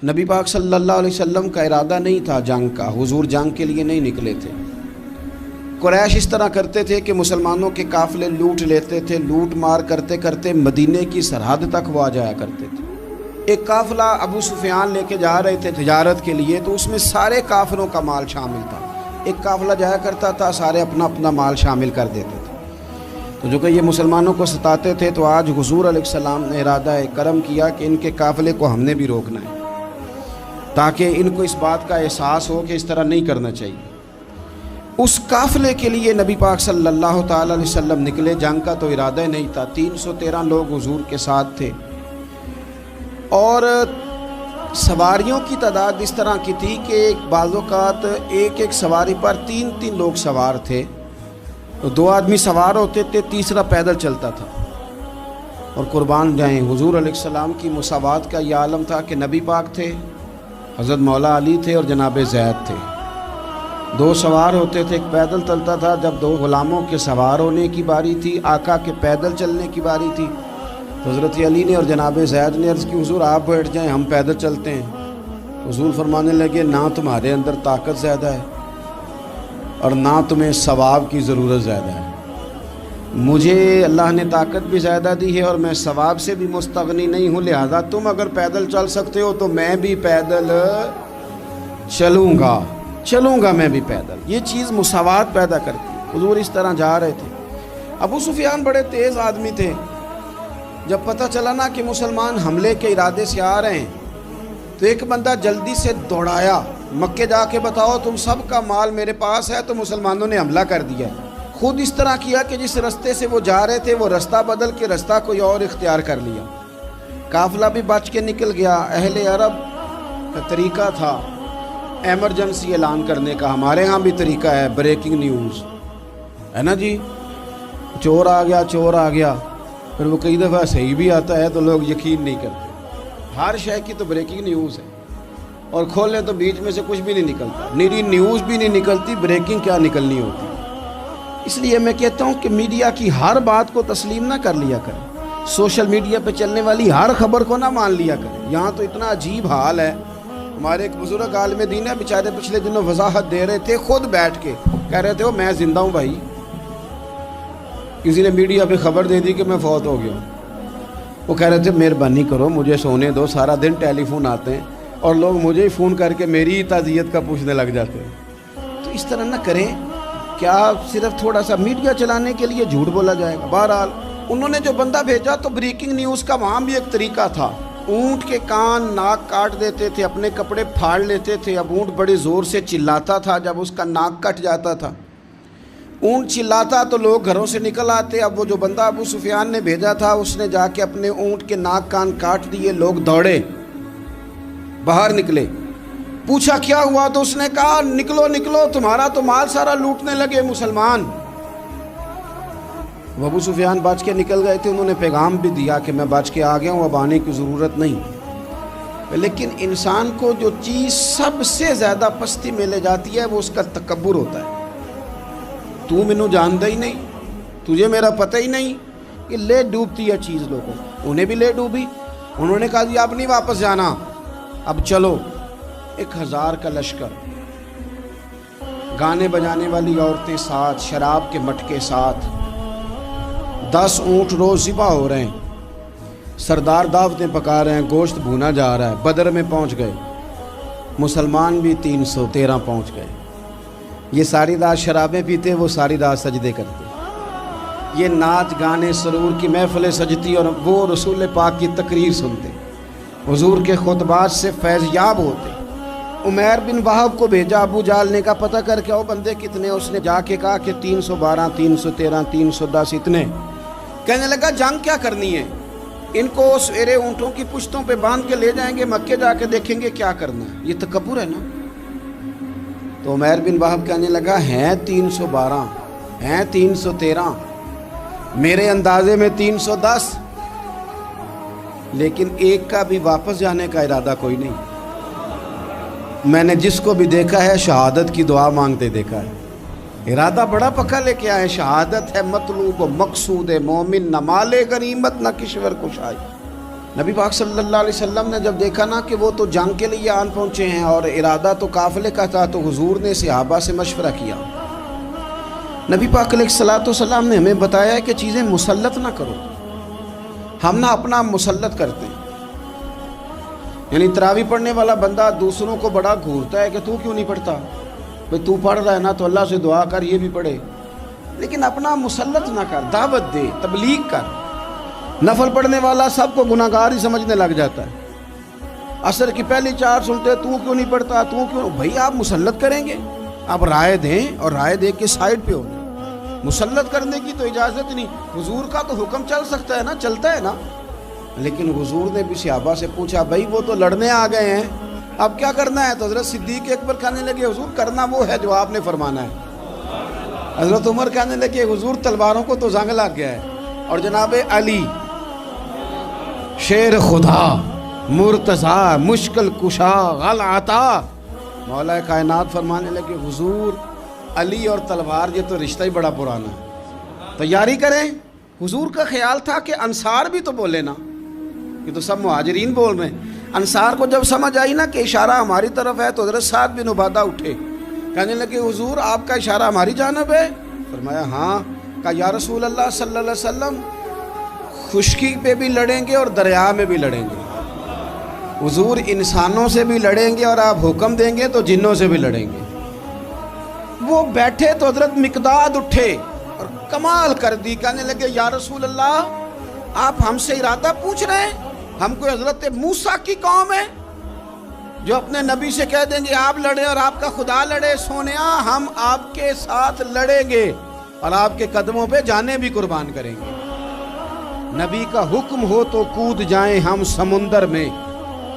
نبی پاک صلی اللہ علیہ وسلم کا ارادہ نہیں تھا جنگ کا، حضور جنگ کے لیے نہیں نکلے تھے۔ قریش اس طرح کرتے تھے کہ مسلمانوں کے قافلے لوٹ لیتے تھے، لوٹ مار کرتے کرتے مدینے کی سرحد تک وہ آ جایا کرتے تھے۔ ایک قافلہ ابو سفیان لے کے جا رہے تھے تجارت کے لیے، تو اس میں سارے کافروں کا مال شامل تھا۔ ایک قافلہ جایا کرتا تھا، سارے اپنا اپنا مال شامل کر دیتے تھے۔ تو جو کہ یہ مسلمانوں کو ستاتے تھے، تو آج حضور علیہ السلام نے ارادہ کرم کیا کہ ان کے قافلے کو ہم نے بھی روکنا ہے، تاکہ ان کو اس بات کا احساس ہو کہ اس طرح نہیں کرنا چاہیے۔ اس قافلے کے لیے نبی پاک صلی اللہ تعالی علیہ وسلم نکلے، جنگ کا تو ارادہ نہیں تھا۔ 313 لوگ حضور کے ساتھ تھے، اور سواریوں کی تعداد اس طرح کی تھی کہ بعض اوقات ایک ایک سواری پر 3 لوگ سوار تھے، 2 آدمی سوار ہوتے تھے، تیسرا پیدل چلتا تھا۔ اور قربان جائیں، حضور علیہ السلام کی مساوات کا یہ عالم تھا کہ نبی پاک تھے، حضرت مولا علی تھے اور جناب زید تھے۔ 2 سوار ہوتے تھے، ایک پیدل چلتا تھا۔ جب 2 غلاموں کے سوار ہونے کی باری تھی، آقا کے پیدل چلنے کی باری تھی، تو حضرت علی نے اور جناب زید نے عرض کی، حضور آپ بیٹھ جائیں، ہم پیدل چلتے ہیں۔ حضور فرمانے لگے، نہ تمہارے اندر طاقت زیادہ ہے اور نہ تمہیں ثواب کی ضرورت زیادہ ہے۔ مجھے اللہ نے طاقت بھی زیادہ دی ہے اور میں ثواب سے بھی مستغنی نہیں ہوں، لہذا تم اگر پیدل چل سکتے ہو تو میں بھی پیدل چلوں گا میں بھی پیدل۔ یہ چیز مساوات پیدا کرتی۔ حضور اس طرح جا رہے تھے۔ ابو سفیان بڑے تیز آدمی تھے۔ جب پتہ چلا نا کہ مسلمان حملے کے ارادے سے آ رہے ہیں، تو ایک بندہ جلدی سے دوڑایا، مکے جا کے بتاؤ تم سب کا مال میرے پاس ہے۔ تو مسلمانوں نے حملہ کر دیا۔ خود اس طرح کیا کہ جس رستے سے وہ جا رہے تھے وہ رستہ بدل کے رستہ کوئی اور اختیار کر لیا۔ قافلہ بھی بچ کے نکل گیا۔ اہل عرب کا طریقہ تھا ایمرجنسی اعلان کرنے کا، ہمارے ہاں بھی طریقہ ہے، بریکنگ نیوز ہے نا جی، چور آ گیا۔ پھر وہ کئی دفعہ صحیح بھی آتا ہے تو لوگ یقین نہیں کرتے۔ ہر شے کی تو بریکنگ نیوز ہے، اور کھولیں تو بیچ میں سے کچھ بھی نہیں نکلتا، نیری نیوز بھی نہیں نکلتی، بریکنگ کیا نکلنی ہوتی۔ اس لیے میں کہتا ہوں کہ میڈیا کی ہر بات کو تسلیم نہ کر لیا کریں، سوشل میڈیا پہ چلنے والی ہر خبر کو نہ مان لیا کریں۔ یہاں تو اتنا عجیب حال ہے، ہمارے ایک بزرگ عالم دین ہے، بیچارے پچھلے دنوں وضاحت دے رہے تھے، خود بیٹھ کے کہہ رہے تھے وہ میں زندہ ہوں بھائی، کسی نے میڈیا پہ خبر دے دی کہ میں فوت ہو گیا ہوں۔ وہ کہہ رہے تھے مہربانی کرو مجھے سونے دو، سارا دن ٹیلی فون آتے ہیں اور لوگ مجھے ہی فون کر کے میری ہی تعزیت کا پوچھنے لگ جاتے ہیں۔ تو اس طرح نہ کریں، کیا صرف تھوڑا سا میڈیا چلانے کے لیے جھوٹ بولا جائے گا؟ بہرحال انہوں نے جو بندہ بھیجا تو بریکنگ نیوز کا وہاں بھی ایک طریقہ تھا۔ اونٹ کے کان ناک کاٹ دیتے تھے، اپنے کپڑے پھاڑ لیتے تھے۔ اب اونٹ بڑے زور سے چلاتا تھا، جب اس کا ناک کٹ جاتا تھا، اونٹ چلاتا تو لوگ گھروں سے نکل آتے۔ اب وہ جو بندہ ابو سفیان نے بھیجا تھا، اس نے جا کے اپنے اونٹ کے ناک کان کاٹ دیے۔ لوگ دوڑے، باہر نکلے، پوچھا کیا ہوا، تو اس نے کہا نکلو تمہارا تو مال سارا لوٹنے لگے مسلمان۔ وہ ابو سفیان بچ کے نکل گئے تھے، انہوں نے پیغام بھی دیا کہ میں بچ کے آ گیا ہوں، اب آنے کی ضرورت نہیں۔ لیکن انسان کو جو چیز سب سے زیادہ پستی میں لے جاتی ہے وہ اس کا تکبر ہوتا ہے۔ تو مینوں جاندا ہی نہیں، تجھے میرا پتہ ہی نہیں، کہ لے ڈوبتی ہے چیز لوگوں۔ انہیں بھی لے ڈوبی، انہوں نے کہا جی اب نہیں واپس جانا، اب چلو۔ 1000 کا لشکر، گانے بجانے والی عورتیں ساتھ، شراب کے مٹکے ساتھ، 10 اونٹ روز ذبح ہو رہے ہیں، سردار دعوتیں پکا رہے ہیں، گوشت بھونا جا رہا ہے۔ بدر میں پہنچ گئے، مسلمان بھی 313 پہنچ گئے۔ یہ ساری رات شرابیں پیتے، وہ ساری رات سجدے کرتے، یہ ناچ گانے سرور کی محفلیں سجتی اور وہ رسول پاک کی تقریر سنتے، حضور کے خطبات سے فیض یاب ہوتے۔ عمیر بن وہب کو بھیجا ابو جہل نے کہا پتہ کر کے آؤ بندے کتنے۔ اس نے جا کے کہا کہ 312 313 310 اتنے۔ کہنے لگا جنگ کیا کرنی ہے، ان کو سویرے اونٹوں کی پشتوں پہ باندھ کے لے جائیں گے، مکے جا کے دیکھیں گے کیا کرنا ہے۔ یہ تکبر ہے نا۔ تو عمیر بن وہب کہنے لگا ہیں 312 ہیں 313، میرے اندازے میں 310، لیکن ایک کا بھی واپس جانے کا ارادہ کوئی نہیں۔ میں نے جس کو بھی دیکھا ہے شہادت کی دعا مانگتے دیکھا ہے، ارادہ بڑا پکا لے کے آئے، شہادت ہے مطلوب و مقصود مومن، نہ مال غنیمت نہ کشور کشائی۔ نبی پاک صلی اللہ علیہ وسلم نے جب دیکھا نا کہ وہ تو جنگ کے لیے آن پہنچے ہیں اور ارادہ تو قافلے کا تھا، تو حضور نے صحابہ سے مشورہ کیا۔ نبی پاک علیہ الصلوۃ والسلام نے ہمیں بتایا ہے کہ چیزیں مسلط نہ کرو۔ ہم نہ اپنا مسلط کرتے ہیں، یعنی تراویح پڑھنے والا بندہ دوسروں کو بڑا گھورتا ہے کہ تو کیوں نہیں پڑھتا، بھئی تو پڑھ رہا ہے نا تو اللہ سے دعا کر یہ بھی پڑھے، لیکن اپنا مسلط نہ کر، دعوت دے، تبلیغ کر۔ نفل پڑھنے والا سب کو گناہ گار ہی سمجھنے لگ جاتا ہے، عصر کی پہلی 4 سنتے تو کیوں نہیں پڑھتا، تو کیوں؟ بھئی آپ مسلط کریں گے، آپ رائے دیں، اور رائے دے کے سائڈ پہ ہو گئے۔ مسلط کرنے کی تو اجازت نہیں، حضور کا تو حکم چل سکتا ہے نا، چلتا ہے نا، لیکن حضور نے بھی صحابہ سے پوچھا بھائی وہ تو لڑنے آ گئے ہیں، اب کیا کرنا ہے؟ تو حضرت صدیق اکبر کہنے لگے حضور کرنا وہ ہے جو آپ نے فرمانا ہے۔ حضرت عمر کہنے لگے حضور تلواروں کو تو زنگ لگ گیا ہے، اور جناب علی شیر خدا مرتضیٰ مشکل کشا غل عطا مولا کائنات فرمانے لگے حضور علی اور تلوار یہ تو رشتہ ہی بڑا پرانا ہے، تیاری کریں۔ حضور کا خیال تھا کہ انصار بھی تو بولے نا، یہ تو سب مہاجرین بول رہے ہیں۔ انصار کو جب سمجھ آئی نا کہ اشارہ ہماری طرف ہے تو حضرت سعد بن عبادہ اٹھے، کہنے لگے حضور آپ کا اشارہ ہماری جانب ہے؟ فرمایا ہاں۔ کہا یا رسول اللہ صلی اللہ علیہ وسلم خشکی پہ بھی لڑیں گے اور دریا میں بھی لڑیں گے، حضور انسانوں سے بھی لڑیں گے اور آپ حکم دیں گے تو جنوں سے بھی لڑیں گے۔ وہ بیٹھے تو حضرت مقداد اٹھے اور کمال کر دی، کہنے لگے یا رسول اللہ آپ ہم سے ارادہ پوچھ رہے ہیں؟ ہم کوئی حضرت موسیٰ کی قوم ہے جو اپنے نبی سے کہہ دیں گے آپ لڑیں اور آپ کا خدا لڑے؟ سونیا ہم آپ کے ساتھ لڑیں گے اور آپ کے قدموں پہ جانیں بھی قربان کریں گے۔ نبی کا حکم ہو تو کود جائیں ہم سمندر میں،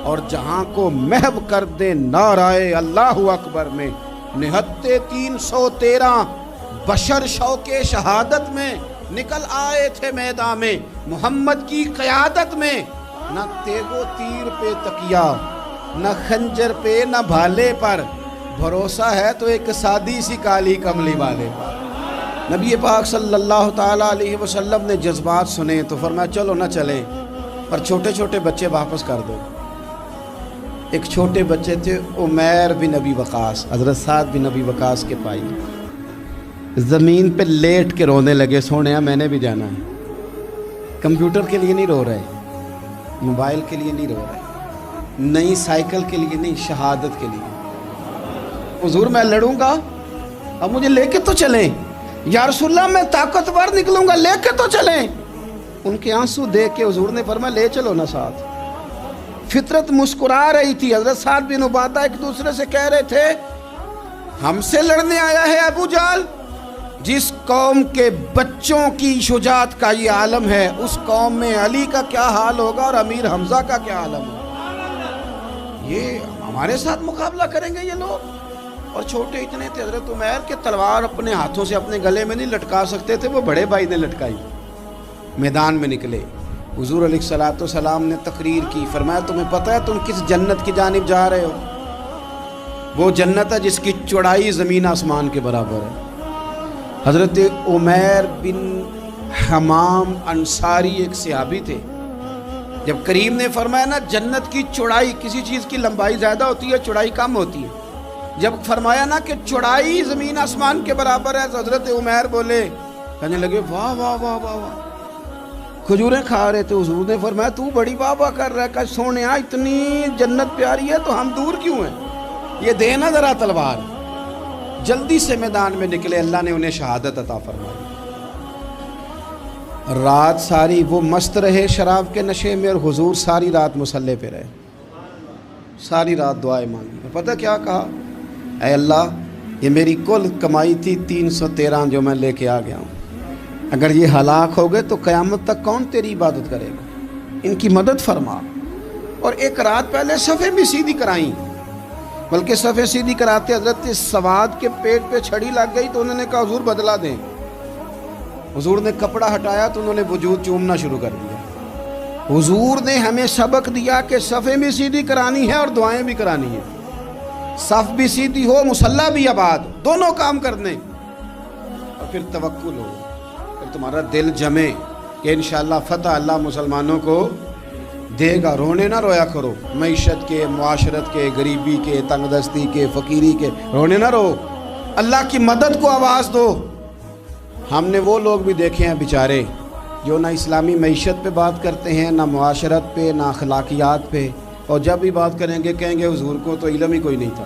اور جہاں کو محو کر دیں نعرہ اللہ اکبر میں۔ نہتے 313 بشر شوق شہادت میں، نکل آئے تھے میدان میں محمد کی قیادت میں۔ نہ تیغ و تیر پہ تکیہ، نہ خنجر پہ، نہ بھالے پر، بھروسہ ہے تو ایک سادی سی کالی کملی والے پر۔ نبی پاک صلی اللہ تعالیٰ علیہ وسلم نے جذبات سنے تو فرمایا چلو نہ چلیں، پر چھوٹے چھوٹے بچے واپس کر دو۔ ایک چھوٹے بچے تھے عمیر بن ابی وقاص، حضرت سعد بن ابی وقاص کے بھائی، زمین پہ لیٹ کے رونے لگے، سونے میں نے بھی جانا ہے۔ کمپیوٹر کے لیے نہیں رو رہے، موبائل کے لیے نہیں رو رہے، نئی سائیکل کے لیے نہیں، شہادت کے لیے۔ حضور میں لڑوں گا، اب مجھے لے کے تو چلیں، یا رسول اللہ میں طاقتور نکلوں گا، لے کے تو چلیں۔ ان کے آنسو دیکھ کے حضور نے فرمایا لے چلو نا ساتھ۔ فطرت مسکرا رہی تھی، حضرت سعد بن عبادہ ایک دوسرے سے کہہ رہے تھے ہم سے لڑنے آیا ہے ابو جہل، جس قوم کے بچوں کی شجاعت کا یہ عالم ہے، اس قوم میں علی کا کیا حال ہوگا اور امیر حمزہ کا کیا عالم ہوگا۔ یہ ہمارے ساتھ مقابلہ کریں گے یہ لوگ؟ اور چھوٹے اتنے تھے، حضرت عمیر کے تلوار اپنے ہاتھوں سے اپنے گلے میں نہیں لٹکا سکتے تھے، وہ بڑے بھائی نے لٹکائی۔ میدان میں نکلے، حضور علیہ الصلوۃ والسلام نے تقریر کی، فرمایا تمہیں پتہ ہے تم کس جنت کی جانب جا رہے ہو؟ وہ جنت ہے جس کی چوڑائی زمین آسمان کے برابر ہے۔ حضرت عمیر بن حمام انصاری ایک صحابی تھے، جب کریم نے فرمایا نا جنت کی چوڑائی، کسی چیز کی لمبائی زیادہ ہوتی ہے چوڑائی کم ہوتی ہے، جب فرمایا نا کہ چوڑائی زمین آسمان کے برابر ہے تو حضرت عمیر بولے، کہنے لگے واہ واہ واہ واہ واہ، کھجوریں کھا رہے تھے۔ حضور نے فرمایا تو بڑی واہ واہ کر رہا ہے، کہ سونیا اتنی جنت پیاری ہے تو ہم دور کیوں ہیں، یہ دینا ذرا تلوار۔ جلدی سے میدان میں نکلے، اللہ نے انہیں شہادت عطا فرمائی۔ رات ساری وہ مست رہے شراب کے نشے میں، اور حضور ساری رات مصلی پہ رہے، ساری رات دعائیں مانگی۔ پتہ کیا کہا؟ اے اللہ یہ میری کل کمائی تھی 313 جو میں لے کے آ گیا ہوں، اگر یہ ہلاک ہو گئے تو قیامت تک کون تیری عبادت کرے گا، ان کی مدد فرما۔ اور ایک رات پہلے صفیں بھی سیدھی کرائیں، بلکہ صفیں سیدھی کراتے حضرت سواد کے پیٹ پہ چھڑی لگ گئی تو انہوں نے کہا حضور بدلا دیں۔ حضور نے کپڑا ہٹایا تو انہوں نے وجود چومنا شروع کر دیا۔ حضور نے ہمیں سبق دیا کہ صفیں بھی سیدھی کرانی ہے اور دعائیں بھی کرانی ہیں، صف بھی سیدھی ہو، مصلی بھی آباد، دونوں کام کرنے، اور پھر توکل ہو، پھر تمہارا دل جمے کہ انشاءاللہ فتح اللہ مسلمانوں کو دے گا. رونے نہ رویا کرو, معیشت کے, معاشرت کے, غریبی کے, تنگ دستی کے, فقیری کے رونے نہ رو. اللہ کی مدد کو آواز دو. ہم نے وہ لوگ بھی دیکھے ہیں بیچارے جو نہ اسلامی معیشت پہ بات کرتے ہیں, نہ معاشرت پہ, نہ اخلاقیات پہ, اور جب بھی بات کریں گے کہیں گے حضور کو تو علم ہی کوئی نہیں تھا,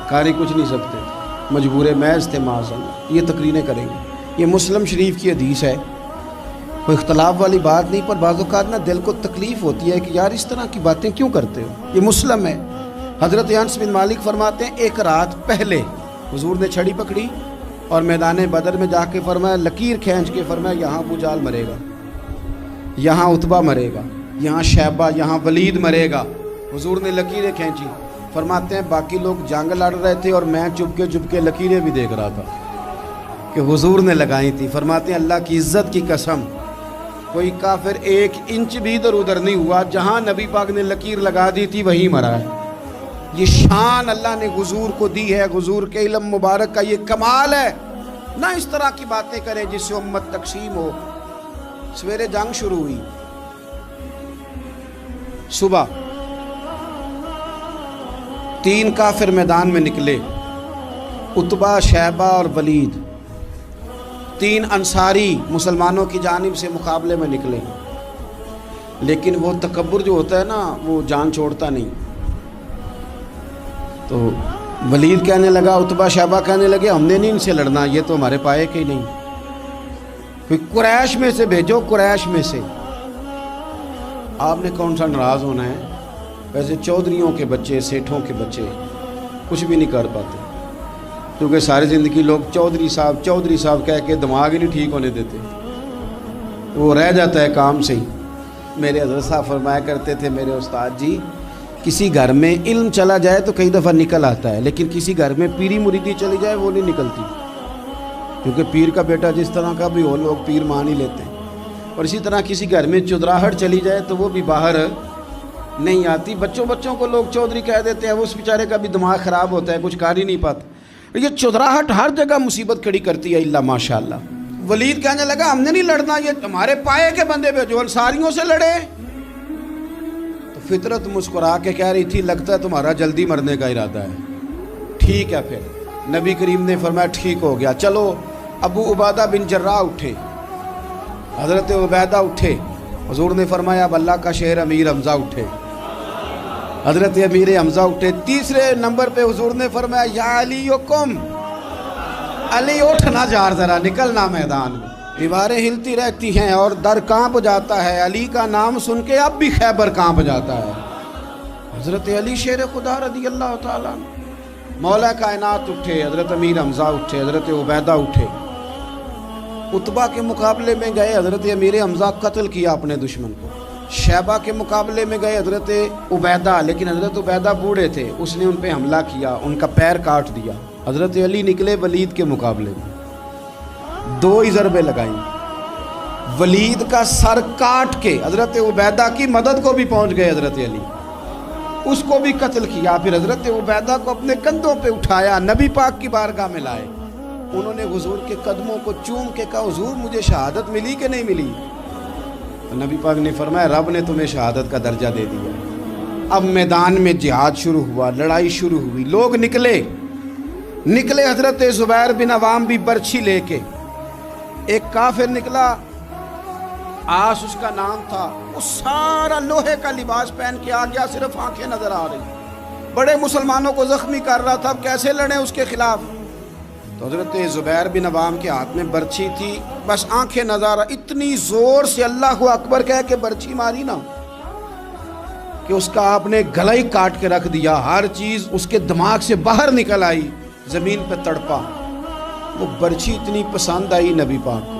قاری کچھ نہیں سکتے, مجبور محض تھے معاذ اللہ. یہ تقریریں کریں گے. یہ مسلم شریف کی حدیث ہے, کوئی اختلاف والی بات نہیں, پر بعض اوقات نا دل کو تکلیف ہوتی ہے کہ یار اس طرح کی باتیں کیوں کرتے ہو. یہ مسلم ہے. حضرت انس بن مالک فرماتے ہیں ایک رات پہلے حضور نے چھڑی پکڑی اور میدان بدر میں جا کے فرمایا, لکیر کھینچ کے فرمایا یہاں ابو جہل مرے گا, یہاں عتبہ مرے گا, یہاں شیبہ, یہاں ولید مرے گا. حضور نے لکیریں کھینچی. فرماتے ہیں باقی لوگ جنگ لڑ رہے تھے اور میں چپ کے لکیریں بھی دیکھ رہا تھا کہ حضور نے لگائی تھی. فرماتے ہیں اللہ کی عزت کی قسم کوئی کافر 1 انچ بھی ادھر ادھر نہیں ہوا, جہاں نبی پاک نے لکیر لگا دی تھی وہیں مرا ہے. یہ شان اللہ نے حضور کو دی ہے, حضور کے علم مبارک کا یہ کمال ہے. نہ اس طرح کی باتیں کریں جس سے امت تقسیم ہو. سویرے جنگ شروع ہوئی, صبح 3 کافر میدان میں نکلے, عتبہ, شیبہ اور ولید. 3 انصاری مسلمانوں کی جانب سے مقابلے میں نکلے, لیکن وہ تکبر جو ہوتا ہے نا وہ جان چھوڑتا نہیں. تو ولید کہنے لگا, عتبہ شیبہ کہنے لگے ہم نے نہیں ان سے لڑنا, یہ تو ہمارے پائے کے ہی نہیں, کوئی قریش میں سے بھیجو, قریش میں سے. آپ نے کون سا ناراض ہونا ہے, ویسے چودھریوں کے بچے, سیٹھوں کے بچے کچھ بھی نہیں کر پاتے, کیونکہ ساری زندگی لوگ چودھری صاحب کہہ کے دماغ ہی نہیں ٹھیک ہونے دیتے, وہ رہ جاتا ہے کام سے ہی. میرے حضرت صاحب فرمایا کرتے تھے, میرے استاد جی, کسی گھر میں علم چلا جائے تو کئی دفعہ نکل آتا ہے, لیکن کسی گھر میں پیری مریدی چلی جائے وہ نہیں نکلتی, کیونکہ پیر کا بیٹا جس طرح کا بھی ہو لوگ پیر مان ہی لیتے ہیں. اور اسی طرح کسی گھر میں چودراہٹ چلی جائے تو وہ بھی باہر نہیں آتی. بچوں کو لوگ چودھری کہہ دیتے ہیں, وہ اس بیچارے کا بھی دماغ خراب ہوتا ہے, کچھ کر ہی نہیں پاتا. یہ چودراہٹ ہر جگہ مصیبت کھڑی کرتی ہے الا ماشاء اللہ. ولید کہنے لگا ہم نے نہیں لڑنا, یہ ہمارے پائے کے بندے پہ جو انصاریوں سے لڑے. تو فطرت مسکرا کے کہہ رہی تھی لگتا ہے تمہارا جلدی مرنے کا ارادہ ہے. ٹھیک ہے, پھر نبی کریم نے فرمایا ٹھیک ہو گیا, چلو. ابو عبیدہ بن جراح اٹھے, حضرت عبیدہ اٹھے. حضور نے فرمایا اب اللہ کا شہر امیر حمزہ اٹھے. حضرت امیر حمزہ اٹھے. تیسرے نمبر پہ حضور نے فرمایا یا علی کم, علی اٹھنا جار, ذرا نکلنا میدان میں. دیواریں ہلتی رہتی ہیں اور در کانپ جاتا ہے, علی کا نام سن کے اب بھی خیبر کانپ جاتا ہے. حضرت علی شیر خدا رضی اللہ تعالیٰ مولا کائنات اٹھے, حضرت امیر حمزہ اٹھے, حضرت عبیدہ اٹھے. عتبہ کے مقابلے میں گئے, حضرت امیر حمزہ قتل کیا اپنے دشمن کو. شیبہ کے مقابلے میں گئے حضرت عبیدہ, لیکن حضرت عبیدہ بوڑھے تھے, اس نے ان پہ حملہ کیا, ان کا پیر کاٹ دیا. حضرت علی نکلے ولید کے مقابلے میں, 2 ہی ضربیں لگائیں, ولید کا سر کاٹ کے حضرت عبیدہ کی مدد کو بھی پہنچ گئے حضرت علی, اس کو بھی قتل کیا. پھر حضرت عبیدہ کو اپنے کندھوں پہ اٹھایا, نبی پاک کی بارگاہ میں لائے. انہوں نے حضور کے قدموں کو چوم کے کہا حضور مجھے شہادت ملی کہ نہیں ملی؟ نبی پاک نے فرمایا رب نے تمہیں شہادت کا درجہ دے دیا. اب میدان میں جہاد شروع ہوا, لڑائی شروع ہوئی, لوگ نکلے. حضرت زبیر بن عوام بھی برچھی لے کے. ایک کافر نکلا, آس اس کا نام تھا, وہ سارا لوہے کا لباس پہن کے آ گیا, صرف آنکھیں نظر آ رہی, بڑے مسلمانوں کو زخمی کر رہا تھا. اب کیسے لڑیں اس کے خلاف؟ تو حضرت زبیر بن عوام کے ہاتھ میں برچھی تھی, بس آنکھیں نظر, اتنی زور سے اللہ اکبر کہہ کے برچھی ماری نا کہ اس کا آپ نے گلا ہی کاٹ کے رکھ دیا. ہر چیز اس کے دماغ سے باہر نکل آئی, زمین پہ تڑپا. وہ برچھی اتنی پسند آئی نبی پاک کو.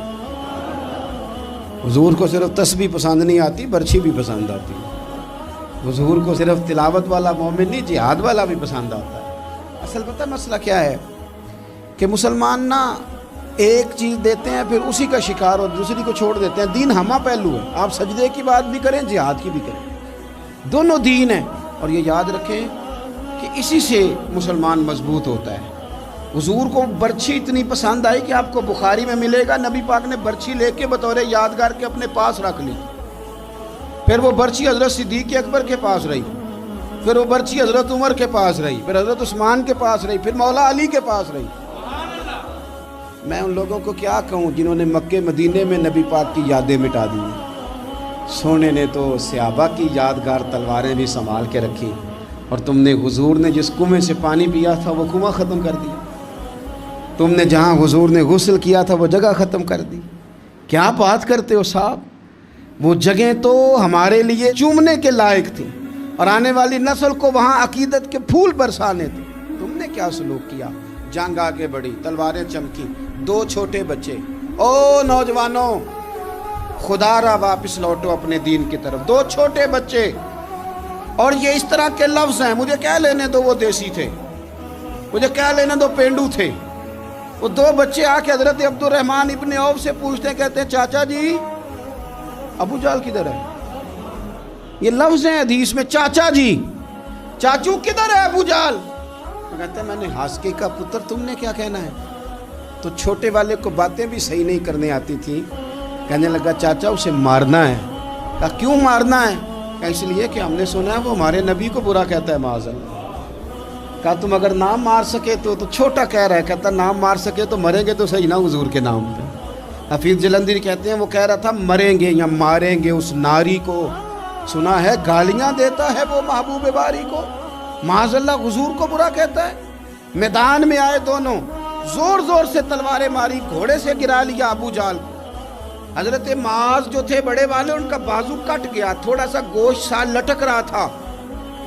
حضور کو صرف تسبیح پسند نہیں آتی, برچھی بھی پسند آتی. حضور کو صرف تلاوت والا مومن نہیں, جہاد والا بھی پسند آتا ہے. اصل پتہ مسئلہ کیا ہے کہ مسلمان نا ایک چیز دیتے ہیں پھر اسی کا شکار اور دوسری کو چھوڑ دیتے ہیں. دین ہمہ پہلو ہے, آپ سجدے کی بات بھی کریں, جہاد کی بھی کریں, دونوں دین ہیں. اور یہ یاد رکھیں کہ اسی سے مسلمان مضبوط ہوتا ہے. حضور کو برچھی اتنی پسند آئی کہ آپ کو بخاری میں ملے گا, نبی پاک نے برچھی لے کے بطور یادگار کے اپنے پاس رکھ لی. پھر وہ برچی حضرت صدیق اکبر کے پاس رہی، پھر وہ برچی حضرت عمر کے پاس رہی، پھر حضرت عثمان کے پاس رہی، پھر مولا علی کے پاس رہی۔ میں ان لوگوں کو کیا کہوں جنہوں نے مکے مدینے میں نبی پاک کی یادیں مٹا دی۔ سونے نے تو صحابہ کی یادگار تلواریں بھی سنبھال کے رکھی، اور تم نے حضور نے جس کنویں سے پانی پیا تھا وہ کنواں ختم کر دیا، تم نے جہاں حضور نے غسل کیا تھا وہ جگہ ختم کر دی۔ کیا بات کرتے ہو صاحب، وہ جگہیں تو ہمارے لیے چومنے کے لائق تھیں اور آنے والی نسل کو وہاں عقیدت کے پھول برسانے تھے۔ تم نے کیا سلوک کیا؟ جنگ آگے بڑھی، تلواریں چمکی، 2 چھوٹے بچے۔ او نوجوانوں، خدا را واپس لوٹو اپنے دین کی طرف۔ 2 چھوٹے بچے، اور یہ اس طرح کے لفظ ہیں، مجھے کیا لینے دو وہ دیسی تھے، مجھے کیا لینے دو پینڈو تھے۔ وہ 2 بچے آ کے حضرت عبد الرحمن ابن عوف سے پوچھتے ہیں، کہتے ہیں چاچا جی ابو جہل کدھر ہے؟ یہ لفظ ہیں حدیث میں، چاچا جی، چاچو کدھر ہے ابو جہل؟ تو کہتے ہیں میں نے ہاسکے کا پتر، تم نے کیا کہنا ہے؟ تو چھوٹے والے کو باتیں بھی صحیح نہیں کرنے آتی تھی، کہنے لگا چاچا اسے مارنا ہے۔ کہا کیوں مارنا ہے؟ کہا اس لیے کہ ہم نے سنا ہے وہ ہمارے نبی کو برا کہتا ہے معاذ اللہ۔ کہا تم اگر نام مار سکے تو چھوٹا کہہ رہا ہے، کہتا نام مار سکے تو مریں گے تو صحیح نا حضور کے نام پہ۔ حفیظ جلندری کہتے ہیں وہ کہہ رہا تھا مریں گے یا ماریں گے اس ناری کو، سنا ہے گالیاں دیتا ہے وہ محبوب باری کو، معاذ اللہ حضور کو برا کہتا ہے۔ میدان میں آئے دونوں، زور زور سے تلواریں ماری، گھوڑے سے گرا لیا ابو جہل کو۔ حضرت معاذ جو تھے بڑے والے، ان کا بازو کٹ گیا، تھوڑا سا گوشت سا لٹک رہا تھا۔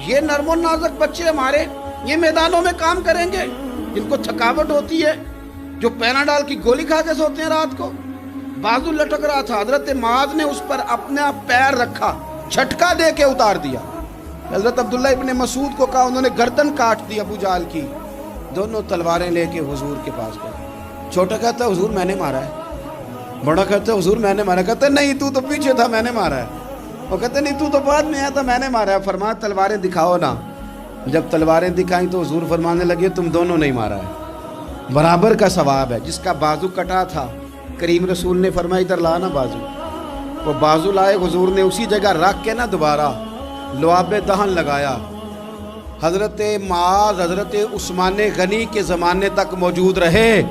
یہ نرم و نازک بچے ہمارے، یہ میدانوں میں کام کریں گے؟ جن کو تھکاوٹ ہوتی ہے، جو پیناڈال کی گولی کھا کے سوتے ہیں رات کو، بازو لٹک رہا تھا۔ حضرت معاذ نے اس پر اپنا پیر رکھا، جھٹکا دے کے اتار دیا۔ حضرت عبداللہ ابن مسعود کو کہا، انہوں نے گردن کاٹ دی ابو جہل کی۔ دونوں تلواریں لے کے حضور کے پاس گئے۔ چھوٹا کہتا ہے حضور میں نے مارا ہے، بڑا کہتا ہے حضور میں نے مارا۔ کہتا ہے نہیں تو پیچھے تھا، میں نے مارا ہے۔ وہ کہتے نہیں تو بعد میں آیا تھا، میں نے مارا ہے۔ فرمایا تلواریں دکھاؤ نا۔ جب تلواریں دکھائیں تو حضور فرمانے لگے تم دونوں نہیں مارا ہے، برابر کا ثواب ہے۔ جس کا بازو کٹا تھا کریم رسول نے فرمایا ادھر لا نا بازو، وہ بازو لائے، حضور نے اسی جگہ رکھ کے نا دوبارہ لعاب دہن لگایا۔ حضرت معاذ حضرت عثمان غنی کے زمانے تک موجود رہے۔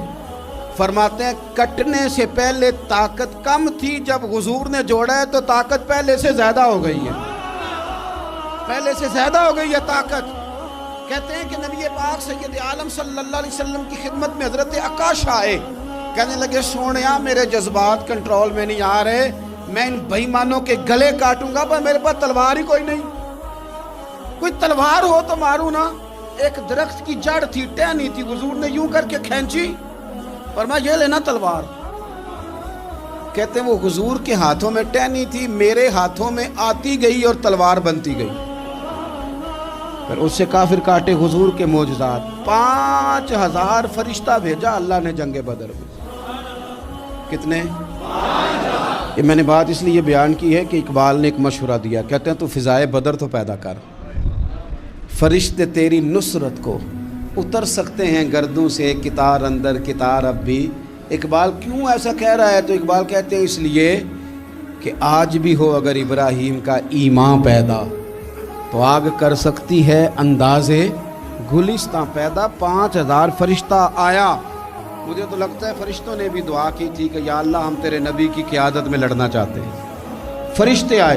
فرماتے ہیں کٹنے سے پہلے طاقت کم تھی، جب حضور نے جوڑا ہے تو طاقت پہلے سے زیادہ ہو گئی ہے، پہلے سے زیادہ ہو گئی ہے طاقت۔ کہتے ہیں کہ نبی پاک سید عالم صلی اللہ علیہ وسلم کی خدمت میں حضرت عکاش آئے، کہنے لگے سونیا میرے جذبات کنٹرول میں نہیں آ رہے، میں ان بے ایمانوں کے گلے کاٹوں گا، پر میرے پاس تلوار ہی کوئی نہیں، کوئی تلوار ہو تو ماروں نا۔ ایک درخت کی جڑ تھی، ٹہنی تھی، حضور نے یوں کر کے کھینچی، فرمایا یہ لینا تلوار۔ کہتے ہیں وہ حضور کے ہاتھوں میں ٹہنی تھی، میرے ہاتھوں میں آتی گئی اور تلوار بنتی گئی۔ پھر اس سے کافر کاٹے حضور کے معجزات۔ 5000 فرشتہ بھیجا اللہ نے جنگ بدر میں۔ کتنے؟ یہ میں نے بات اس لیے بیان کی ہے کہ اقبال نے ایک مشورہ دیا، کہتے ہیں تو فضائے بدر تو پیدا کر، فرشتے تیری نصرت کو اتر سکتے ہیں گردوں سے، کتار اندر کتار اب بھی۔ اقبال کیوں ایسا کہہ رہا ہے؟ تو اقبال کہتے ہیں اس لیے کہ آج بھی ہو اگر ابراہیم کا ایمان پیدا تو آگ کر سکتی ہے انداز گلستاں پیدا۔ 5000 فرشتہ آیا۔ مجھے تو لگتا ہے فرشتوں نے بھی دعا کی تھی کہ یا اللہ ہم تیرے نبی کی قیادت میں لڑنا چاہتے ہیں۔ فرشتے آئے،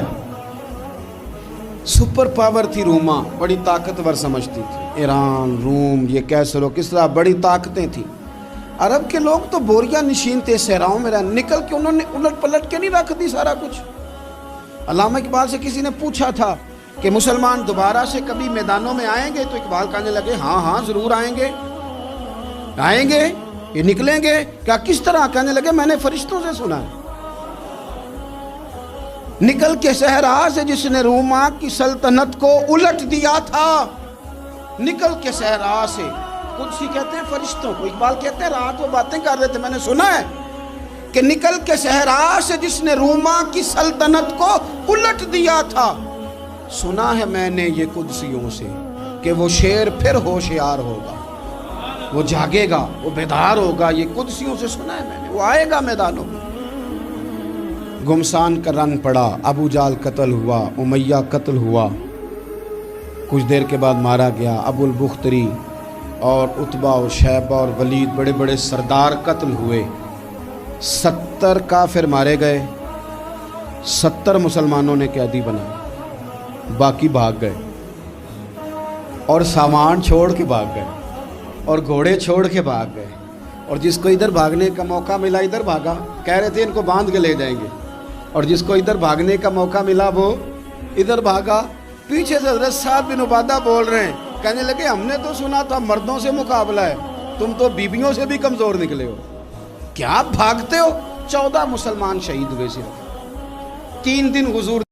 سپر پاور تھی روما، بڑی طاقتور سمجھتی تھی، ایران، روم، یہ کیسر و کسرا، بڑی طاقتیں تھیں۔ عرب کے لوگ تو بوریا نشین تھے، صحراؤں میں نکل کے انہوں نے الٹ پلٹ کے نہیں رکھ دی سارا کچھ۔ علامہ اقبال سے کسی نے پوچھا تھا کہ مسلمان دوبارہ سے کبھی میدانوں میں آئیں گے؟ تو اقبال کہنے لگے ہاں ہاں ضرور آئیں گے، آئیں گے، یہ نکلیں گے۔ کیا کس طرح؟ کہنے لگے میں نے فرشتوں سے سنا ہے، نکل کے صحرا سے جس نے روما کی سلطنت کو الٹ دیا تھا، نکل کے صحرا سے۔ قدسی کہتے ہیں فرشتوں کو، اقبال کہتے ہیں رات وہ باتیں کر رہے تھے، میں نے سنا ہے کہ نکل کے صحرا سے جس نے روما کی سلطنت کو الٹ دیا تھا، سنا ہے میں نے یہ قدسیوں سے کہ وہ شیر پھر ہوشیار ہوگا، وہ جاگے گا، وہ بیدار ہوگا۔ یہ قدسیوں سے سنا ہے میں نے، وہ آئے گا میدانوں میں۔ گمسان کا رن پڑا، ابو جال قتل ہوا، امیہ قتل ہوا، کچھ دیر کے بعد مارا گیا، ابو البختری اور عتبہ اور شیبہ اور ولید بڑے بڑے سردار قتل ہوئے، 70 کافر مارے گئے، 70 مسلمانوں نے قیدی بنائے، باقی بھاگ گئے اور سامان چھوڑ کے بھاگ گئے اور گھوڑے چھوڑ کے بھاگ گئے، اور جس کو ادھر بھاگنے کا موقع ملا ادھر بھاگا، کہہ رہے تھے ان کو باندھ کے لے جائیں گے، اور جس کو ادھر بھاگنے کا موقع ملا وہ ادھر بھاگا۔ پیچھے سے حضرت سعد بن عبادہ بول رہے ہیں، کہنے لگے ہم نے تو سنا تھا مردوں سے مقابلہ ہے، تم تو بیویوں سے بھی کمزور نکلے ہو، کیا بھاگتے ہو؟ 14 مسلمان شہید ہوئے صرف 3 دن حضور